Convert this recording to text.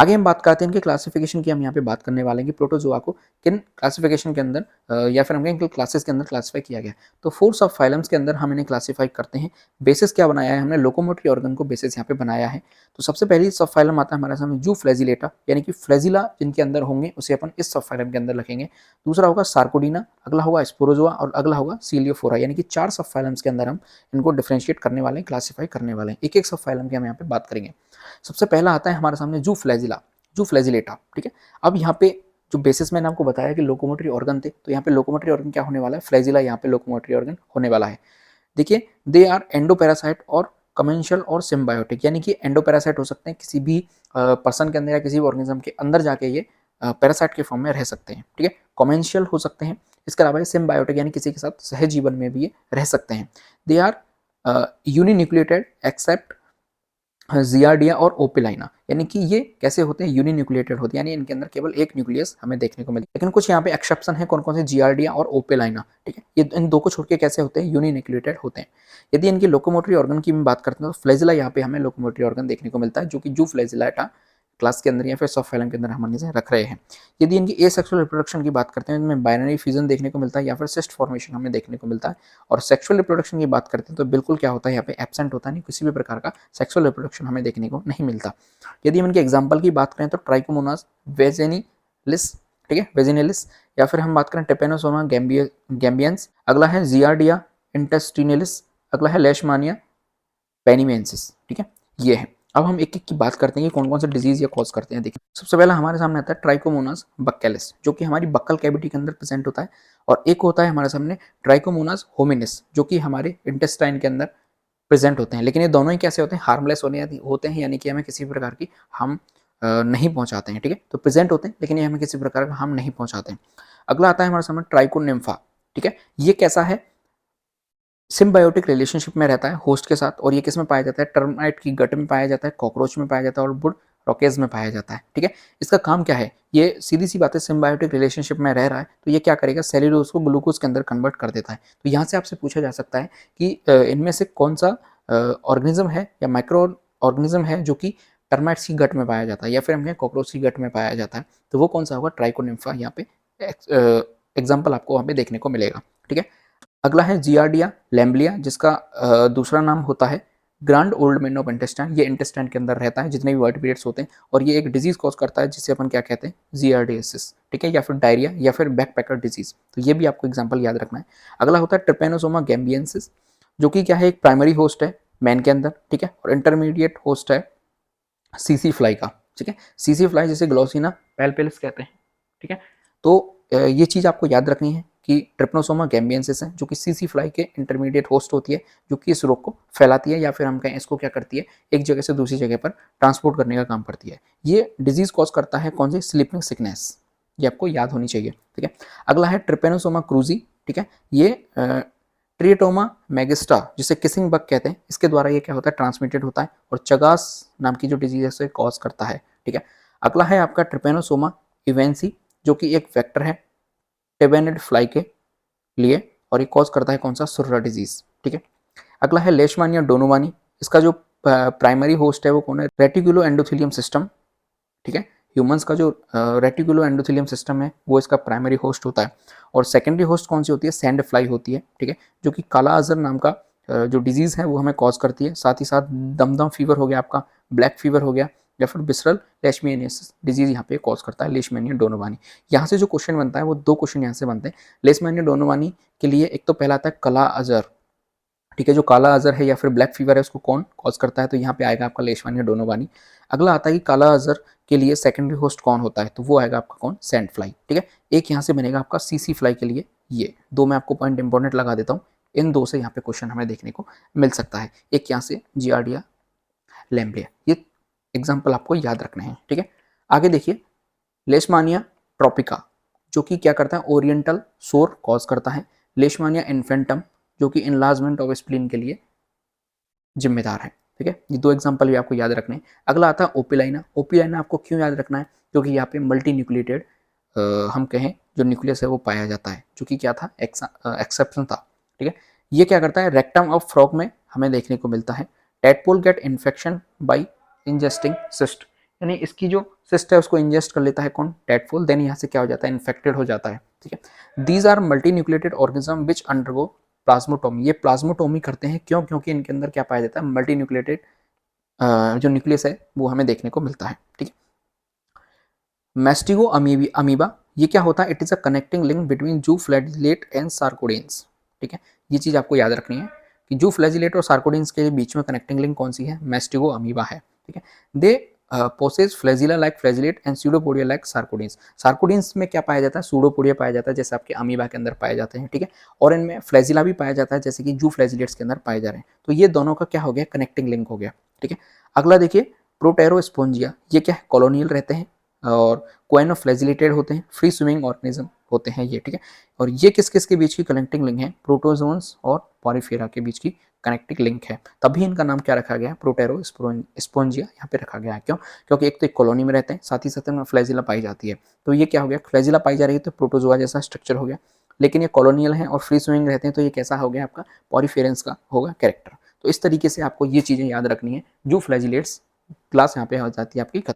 आगे हम बात करते हैं इनके क्लासिफिकेशन की। हम यहाँ पे बात करने वाले हैं कि प्रोटोजोआ को किन क्लासिफिकेशन के अंदर या फिर हम कहें क्लासेस के अंदर क्लासिफाई किया गया है। तो 4 सब फाइलम्स के अंदर हम इन्हें क्लासिफाई करते हैं। बेसिस क्या बनाया है हमने, लोकोमोटरी ऑर्गन को बेसिस यहाँ पे बनाया है। तो सबसे पहली सब फाइलम आता है हमारे सामने जू फ्लैजिलेटा, यानी कि फ्लैजिला जिनके अंदर होंगे उसे अपन इस सब फाइलम के अंदर रखेंगे। दूसरा होगा सार्कोडीना, अगला होगा स्पोरोजोआ और अगला होगा सीलियोफोरा, यानी कि 4 सब फाइलम्स के अंदर हम इनको डिफरेंशिएट करने वाले हैं, क्लासिफाई करने वाले हैं। एक एक सब फाइलम की हम यहाँ पे बात करेंगे। सबसे पहला आता है हमारे सामने जू फ्लैजिला, जू फ्लैजिलेटा। ठीक है, अब यहाँ पे जो बेसिस मैंने आपको बताया कि लोकोमोटरी ऑर्गन थे, तो यहाँ पे लोकोमोटरी ऑर्गन क्या होने वाला है, फ्लैजिला यहाँ पे लोकोमोटरी ऑर्गन होने वाला है। देखिए, दे आर एंडोपैरासाइट और कमेंशियल और सिम्बायोटिक, यानी कि एंडोपैरासाइट हो सकते हैं किसी भी पर्सन के अंदर या किसी भी ऑर्गेनिज्म के अंदर जाके ये पैरासाइट के फॉर्म में रह सकते हैं। ठीक है, कमेंशियल हो सकते हैं, इसके अलावा सिम्बायोटिक यानी किसी के साथ सहजीवन में भी ये रह सकते हैं। They are uninucleated except Giardia और ओपिलाइना, यानी कि ये कैसे होते हैं, यूनिन्यूक्लिएटेड होते हैं, यानी इनके अंदर केवल एक न्यूक्लियस हमें देखने को मिलता है। लेकिन कुछ यहाँ पे एक्सेप्शन है, कौन कौन से, जियार्डिया और ओपिलाइना। ठीक है, ये इन दो को छोड़ के कैसे होते हैं, यूनिन्यूक्लिएटेड होते हैं। यदि इनकी लोकोमोटरी ऑर्गन की बात करते हैं तो फ्लैजिला यहाँ पे हमें लोकोमोटरी ऑर्गन देखने को मिलता है, जो कि जू फ्लैजिलाटा क्लास के अंदर या फिर सब फाइलम के अंदर हम इसे रख रहे हैं। यदि इनकी एसेक्सुअल रिप्रोडक्शन की बात करते हैं, इनमें बाइनरी फ्यूजन देखने को मिलता है या फिर सिस्ट फॉर्मेशन हमें देखने को मिलता है। और सेक्सुअल रिप्रोडक्शन की बात करते हैं तो बिल्कुल क्या होता है, यहाँ पे एब्सेंट होता है, नहीं किसी भी प्रकार का सेक्सुअल रिप्रोडक्शन हमें देखने को नहीं मिलता। यदि हम इनके एग्जाम्पल की बात करें तो ट्राइकोमोनास वेजेनिलिस, ठीक है, वेजिनेलिस, या फिर हम बात करें टेपेनोसोमा गैम्बियंस, अगला है जियार्डिया इंटेस्टिनलिस, अगला है लेशमानिया पेनिमेंसिस। ठीक है, ये है। अब हम एक एक की बात करते हैं कि कौन कौन से डिजीज ये कॉज करते हैं। देखिए, सबसे पहला हमारे सामने आता है ट्राइकोमोनास बक्केलिस, जो कि हमारी बक्कल कैविटी के अंदर प्रेजेंट होता है। और एक होता है हमारे सामने ट्राइकोमोनास होमिनिस, जो कि हमारे इंटेस्टाइन के अंदर प्रेजेंट होते हैं। लेकिन ये दोनों ही कैसे होते हैं, हार्मलेस होते हैं, यानी कि हमें किसी भी प्रकार की हम नहीं पहुंचाते हैं। ठीक है, तो प्रेजेंट होते हैं लेकिन ये हमें किसी प्रकार का हम नहीं पहुंचाते हैं। अगला आता है हमारे सामने ट्राइकोनिम्फा। ठीक है, ये कैसा है, सिम्बायोटिक रिलेशनशिप में रहता है होस्ट के साथ, और ये किस में पाया जाता है, टर्माइट की गट में पाया जाता है, कॉकरोच में पाया जाता है और वुड रॉकेज में पाया जाता है। ठीक है, इसका काम क्या है, ये सीधी सी बात है, सिम्बायोटिक रिलेशनशिप में रह रहा है तो ये क्या करेगा, सेल्यूलोज को ग्लूकोज के अंदर कन्वर्ट कर देता है। तो यहाँ से आपसे पूछा जा सकता है कि इनमें से कौन सा ऑर्गेनिज्म है या माइक्रो ऑर्गेनिज्म है जो कि टर्माइट्स की गट में पाया जाता है या फिर हम कॉकरोच की गट में पाया जाता है, तो वो कौन सा होगा, ट्राइकोनिम्फा यहाँ पे एग्जाम्पल आपको वहाँ पे देखने को मिलेगा। ठीक है, अगला है जियार्डिया लैम्बलिया, जिसका दूसरा नाम होता है grand old man of intestine. ये इंटेस्टाइन के अंदर रहता है जितने भी वर्टिब्रेट्स होते हैं, और ये एक डिजीज कॉज करता है जिसे अपन क्या कहते हैं, जियार्डियासिस। ठीक है, या फिर डायरिया या फिर बैकपैकर डिजीज। तो ये भी आपको एग्जांपल याद रखना है। अगला होता है ट्रिपेनोसोमा गैम्बियंसिस, जो कि क्या है, एक प्राइमरी होस्ट है मैन के अंदर। ठीक है, और इंटरमीडिएट होस्ट है सीसी फ्लाई का। ठीक है, सीसी फ्लाई जिसे ग्लोसिना पैल्पेलिस कहते हैं। ठीक है, तो ये चीज़ आपको याद रखनी है कि ट्रिप्नोसोमा गैम्बियंसिस है, जो कि सीसी फ्लाई के इंटरमीडिएट होस्ट होती है, जो कि इस रोग को फैलाती है या फिर हम कहें इसको क्या करती है, एक जगह से दूसरी जगह पर ट्रांसपोर्ट करने का काम करती है। ये डिजीज कॉज करता है कौन सी, स्लीपिंग सिकनेस, ये आपको याद होनी चाहिए। ठीक है, अगला है ट्रिपेनोसोमा क्रूजी। ठीक है, ये ट्रिएटोमा मैगिस्टा, जिसे किसिंग बग कहते हैं, इसके द्वारा ये क्या होता है, ट्रांसमिटेड होता है और चगास नाम की जो डिजीज है उसे कॉज करता है। ठीक है, अगला है आपका ट्रिपेनोसोमा इवेंसी, जो कि एक वेक्टर है टेबेनिड फ्लाई के लिए, और ये कॉज करता है कौन सा, सुर्रा डिजीज। ठीक है, अगला है लेशमानिया डोनोवानी, इसका जो प्राइमरी होस्ट है वो कौन है, रेटिकुलो एंडोथेलियम सिस्टम। ठीक है, ह्यूमंस का जो रेटिकुलो एंडोथेलियम सिस्टम है वो इसका प्राइमरी होस्ट होता है, और सेकेंडरी होस्ट कौन सी होती है, सैंड फ्लाई होती है। ठीक है, जो कि काला अजर नाम का जो डिजीज है वो हमें कॉज करती है। साथ ही साथ दमदम फीवर हो गया आपका, ब्लैक फीवर हो गया, या फिर बिसरल लेशमेनियस डिजीज यहाँ पे कॉज करता है, लेशमेनिया डोनोवानी। यहाँ से जो क्वेश्चन बनता है वो दो क्वेश्चन यहाँ से बनते हैं। लेशमेनिया डोनोवानी के लिए एक तो पहला आता है काला अजर। ठीक है, जो काला अजर है या फिर ब्लैक फीवर है उसको कौन कॉज करता है, तो यहाँ पे आएगा आपका लेशमानिया डोनोवानी। अगला आता है कि काला अजर के लिए सेकेंडरी होस्ट कौन होता है, तो वो आएगा आपका कौन, सैंड फ्लाई। ठीक है, एक यहाँ से बनेगा आपका सीसी फ्लाई के लिए। ये दो मैं आपको पॉइंट इंपॉर्टेंट लगा देता हूँ, इन दो से यहाँ पे क्वेश्चन हमें देखने को मिल सकता है। एक यहाँ से जियार्डिया लैम्ब्लिया, ये एग्जाम्पल आपको याद रखने हैं। ठीक है, आगे देखिए, लेशमानिया ट्रॉपिका, जो कि क्या करता है, ओरिएंटल सोर कॉज करता है। लेशमानिया इन्फेंटम, जो कि इनलार्जमेंट ऑफ स्प्लीन के लिए जिम्मेदार है। ठीक है, ये दो एग्जांपल भी आपको याद रखने हैं। अगला आता है ओपिलाइना। ओपिलाइना आपको क्यों याद रखना है, क्योंकि यहाँ पे मल्टी न्यूक्लिएटेड हम कहें जो न्यूक्लियस है वो पाया जाता है, जो कि क्या था, एक्सेप्शन था। ठीक है, ये क्या करता है, रेक्टम ऑफ फ्रॉग में हमें देखने को मिलता है। Tadpole get infection by ingesting cyst, यानी इसकी जो सिस्ट है उसको इंजेस्ट कर लेता है कौन, डेडफॉल, देन यहाँ से क्या हो जाता है, इन्फेक्टेड हो जाता है, ठीक है। These are multi nucleated organism which undergo plasmotomy, ये प्लाज्मोटोमी करते हैं क्यों, क्योंकि इनके अंदर क्या पाया जाता है, मल्टी न्यूक्लिएटेड जो न्यूक्लियस है वो हमें देखने को मिलता है, ठीक है। मैस्टिगो अमीबा, ये क्या होता है, it is a connecting link between जू फ्लैजिलेट एंड सार्कोडेंस, ठीक है। ये चीज आपको याद रखनी है कि जू फ्लैजिलेट और सार्कोडेंस के बीच में कनेक्टिंग लिंक कौन सी है, मैस्टिगो अमीबा है, ठीक है। They possess flagella like flagellate and pseudopodia like sarcodines, sarcodines में क्या पाया जाता है, सूडोपोडिया पाया जाता है जैसे आपके अमीबा के अंदर पाए जाते हैं, ठीक है। और इनमें फ्लैजिला भी पाया जाता है जैसे कि जू फ्लैजिलेट्स के अंदर पाए जा रहे हैं। तो ये दोनों का क्या हो गया, कनेक्टिंग लिंक हो गया, ठीक है। अगला देखिए प्रोटेरोस्पोंजिया, ये क्या है, कॉलोनियल रहते हैं और कोएनोफ्लैजिलेटेड होते हैं, फ्री स्विमिंग ऑर्गेनिज्म होते हैं ये, ठीक है। और ये किस किस के बीच की कनेक्टिंग लिंक है, प्रोटोजोन्स और पॉरीफेरा के बीच की कनेक्टिंग लिंक है, तभी इनका नाम क्या रखा गया, प्रोटेरोस्पोंजिया यहाँ पे रखा गया है। क्यों, क्योंकि एक तो एक कॉलोनी में रहते हैं, साथ ही साथ में फ्लैजिला पाई जाती है। तो ये क्या हो गया, फ्लैजिला पाई जा रही है तो प्रोटोजोआ जैसा स्ट्रक्चर हो गया, लेकिन ये कॉलोनियल है और फ्री स्विमिंग रहते हैं तो ये कैसा हो गया आपका, पॉरीफेरेंस का होगा कैरेक्टर। तो इस तरीके से आपको ये चीज़ें याद रखनी है, जो फ्लैजिलेट्स क्लास यहाँ पे हो जाती है आपकी खत्म।